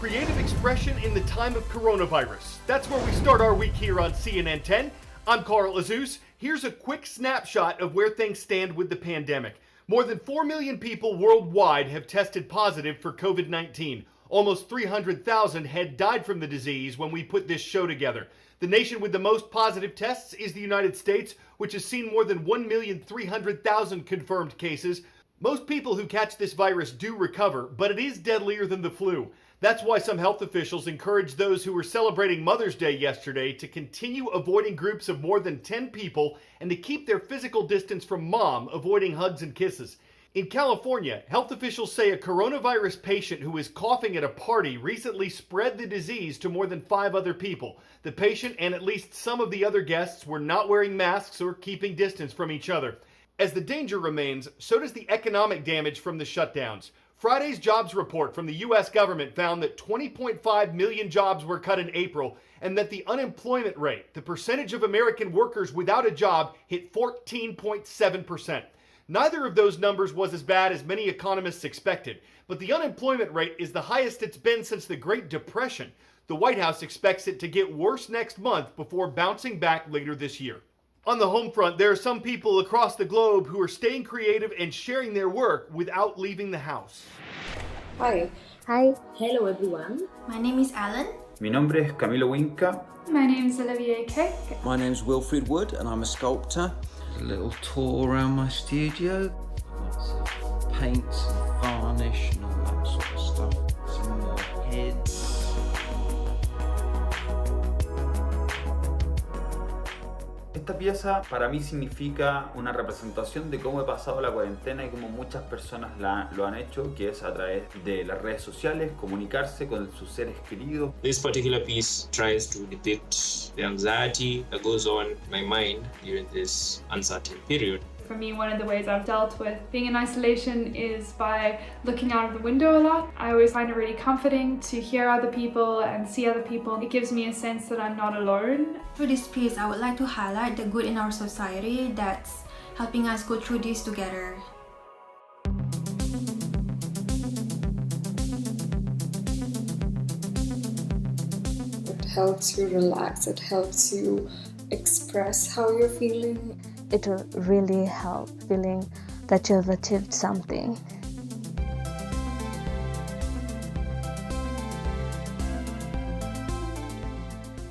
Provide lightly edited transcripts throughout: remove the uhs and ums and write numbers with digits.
Creative expression in the time of coronavirus. That's where we start our week here on CNN 10. I'm Carl Azuz. Here's a quick snapshot of where things stand with the pandemic. More than 4 million people worldwide have tested positive for COVID-19. Almost 300,000 had died from the disease when we put this show together. The nation with the most positive tests is the United States, which has seen more than 1,300,000 confirmed cases. Most people who catch this virus do recover, but it is deadlier than the flu. That's why some health officials encourage those who were celebrating Mother's Day yesterday to continue avoiding groups of more than 10 people and to keep their physical distance from mom, avoiding hugs and kisses. In California, health officials say a coronavirus patient who was coughing at a party recently spread the disease to more than 5 other people. The patient and at least some of the other guests were not wearing masks or keeping distance from each other. As the danger remains, so does the economic damage from the shutdowns. Friday's jobs report from the U.S. government found that 20.5 million jobs were cut in April and that the unemployment rate, the percentage of American workers without a job, hit 14.7%. Neither of those numbers was as bad as many economists expected, but the unemployment rate is the highest it's been since the Great Depression. The White House expects it to get worse next month before bouncing back later this year. On the home front, there are some people across the globe who are staying creative and sharing their work without leaving the house. Hi. Hi. Hello everyone. My name is Alan. Mi nombre es Camilo Winca. My name is Olivier Cake. My name's Wilfred Wood and I'm a sculptor. A little tour around my studio. Lots of paints and varnish and all that sort of stuff. Some more heads. Esta pieza para mí significa una representación de cómo he pasado la cuarentena y cómo muchas personas lo han hecho, que es a través de las redes sociales, comunicarse con sus seres queridos. This particular piece tries to depict the anxiety that goes on in my mind during this uncertain period. For me, one of the ways I've dealt with being in isolation is by looking out of the window a lot. I always find it really comforting to hear other people and see other people. It gives me a sense that I'm not alone. Through this piece, I would like to highlight the good in our society that's helping us go through this together. It helps you relax, it helps you express how you're feeling. It will really help feeling that you have achieved something.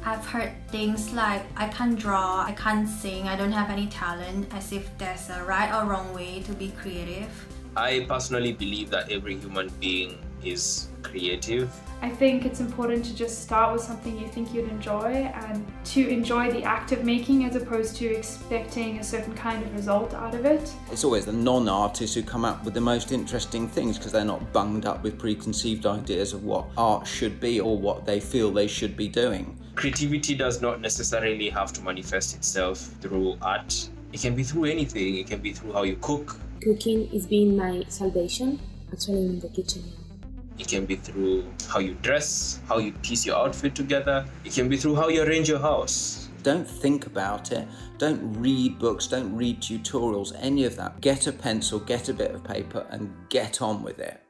I've heard things like, I can't draw, I can't sing, I don't have any talent, as if there's a right or wrong way to be creative. I personally believe that every human being is creative. I think it's important to just start with something you think you'd enjoy and to enjoy the act of making as opposed to expecting a certain kind of result out of it. It's always the non-artists who come up with the most interesting things because they're not bunged up with preconceived ideas of what art should be or what they feel they should be doing. Creativity does not necessarily have to manifest itself through art. It can be through anything. It can be through how you cook. Cooking is being my salvation, actually in the kitchen. It can be through how you dress, how you piece your outfit together. It can be through how you arrange your house. Don't think about it. Don't read books, don't read tutorials, any of that. Get a pencil, get a bit of paper and get on with it.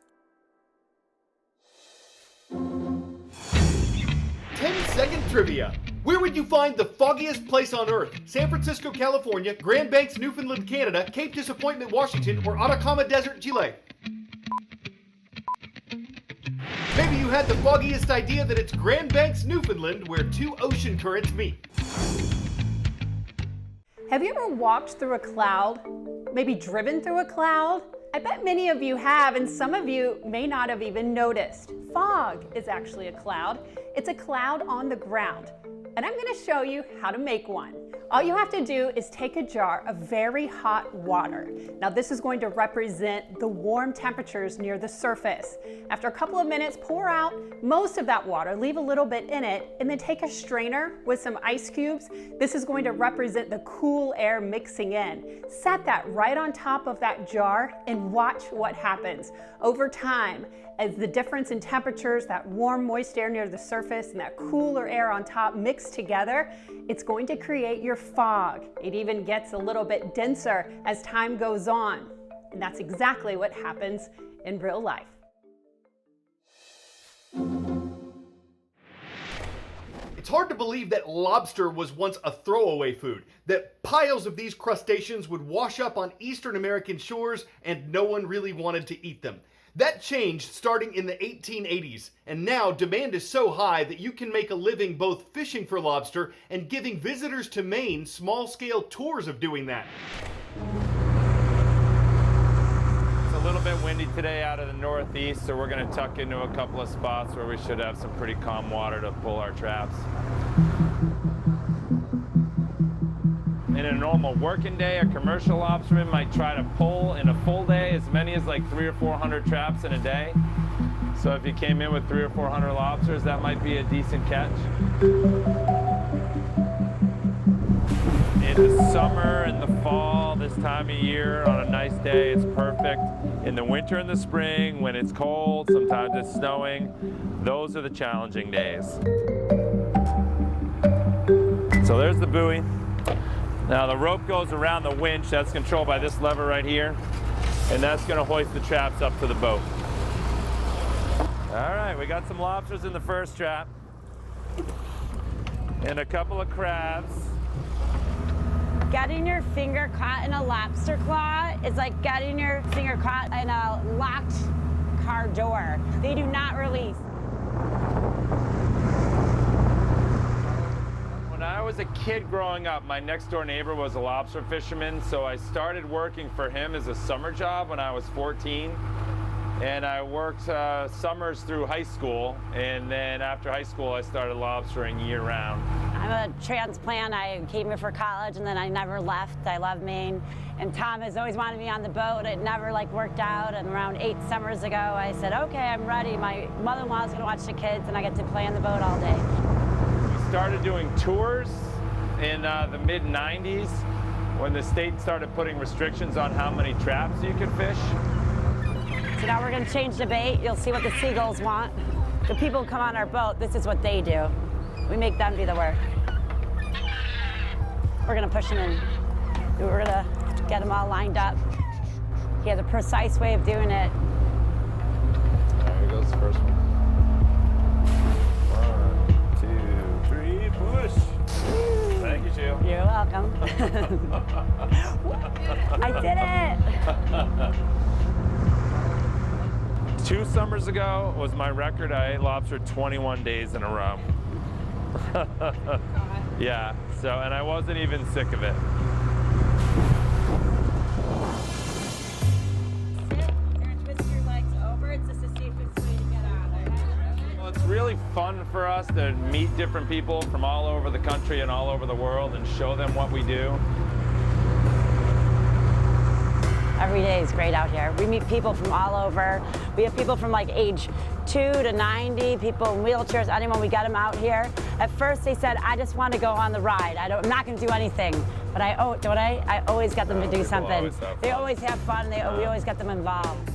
10-second trivia. Where would you find the foggiest place on Earth? San Francisco, California, Grand Banks, Newfoundland, Canada, Cape Disappointment, Washington, or Atacama Desert, Chile? Maybe you had the foggiest idea that it's Grand Banks, Newfoundland, where 2 ocean currents meet. Have you ever walked through a cloud? Maybe driven through a cloud? I bet many of you have, and some of you may not have even noticed. Fog is actually a cloud. It's a cloud on the ground. And I'm going to show you how to make one. All you have to do is take a jar of very hot water. Now this is going to represent the warm temperatures near the surface. After a couple of minutes, pour out most of that water, leave a little bit in it, and then take a strainer with some ice cubes. This is going to represent the cool air mixing in. Set that right on top of that jar and watch what happens. Over time, as the difference in temperatures, that warm, moist air near the surface and that cooler air on top mix together, it's going to create your fog. It even gets a little bit denser as time goes on. And that's exactly what happens in real life. hard to believe that lobster was once a throwaway food, that piles of these crustaceans would wash up on Eastern American shores and no one really wanted to eat them. That changed starting in the 1880s, and now demand is so high that you can make a living both fishing for lobster and giving visitors to Maine small-scale tours of doing that. It's a little bit windy today out of the northeast, so we're going to tuck into a couple of spots where we should have some pretty calm water to pull our traps. In a normal working day, a commercial lobsterman might try to pull in a full day as many as like 300 or 400 traps in a day. So if you came in with 300 or 400 lobsters, that might be a decent catch. In the summer and the fall, this time of year, on a nice day, it's perfect. In the winter and the spring, when it's cold, sometimes it's snowing, those are the challenging days. So there's the buoy. Now the rope goes around the winch, that's controlled by this lever right here, and that's going to hoist the traps up to the boat. All right, we got some lobsters in the first trap, and a couple of crabs. Getting your finger caught in a lobster claw is like getting your finger caught in a locked car door. They do not release. When I was a kid growing up, my next door neighbor was a lobster fisherman, so I started working for him as a summer job when I was 14. And I worked summers through high school, and then after high school I started lobstering year-round. I'm a transplant. I came here for college and then I never left. I love Maine. And Tom has always wanted me on the boat. It never worked out, and around 8 summers ago I said, okay, I'm ready. My mother-in-law's gonna watch the kids and I get to play on the boat all day. Started doing tours in the mid-90s when the state started putting restrictions on how many traps you could fish. So now we're going to change the bait. You'll see what the seagulls want. The people who come on our boat, this is what they do. We make them do the work. We're going to push them in. We're going to get them all lined up. He has a precise way of doing it. There goes the first one. 1, 2, 3, push. Thank you, Jill. You're welcome. I did it. 2 summers ago was my record. I ate lobster 21 days in a row. Yeah, so, and I wasn't even sick of it. Twist your legs over. It's just the safest way to get out. Well, it's really fun for us to meet different people from all over the country and all over the world and show them what we do. Every day is great out here. We meet people from all over. We have people from age 2 to 90, people in wheelchairs, anyone, we get them out here. At first they said, I just want to go on the ride. I'm not going to do anything. But I always get them to do something. They always have fun, we always get them involved.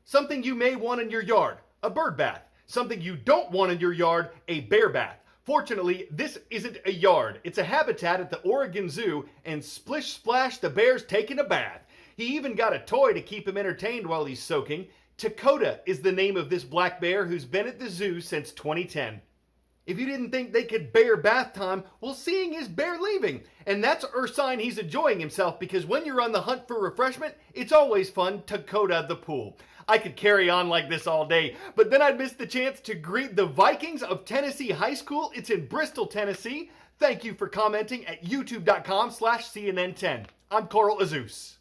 Something you may want in your yard, a bird bath. Something you don't want in your yard, a bear bath. Fortunately, this isn't a yard. It's a habitat at the Oregon Zoo, and splish splash, the bear's taking a bath. He even got a toy to keep him entertained while he's soaking. Dakota is the name of this black bear who's been at the zoo since 2010. If you didn't think they could bear bath time, well, seeing is bear leaving. And that's a sign he's enjoying himself, because when you're on the hunt for refreshment, it's always fun to Dakota the pool. I could carry on like this all day, but then I'd miss the chance to greet the Vikings of Tennessee High School. It's in Bristol, Tennessee. Thank you for commenting at youtube.com/CNN10. I'm Carl Azuz.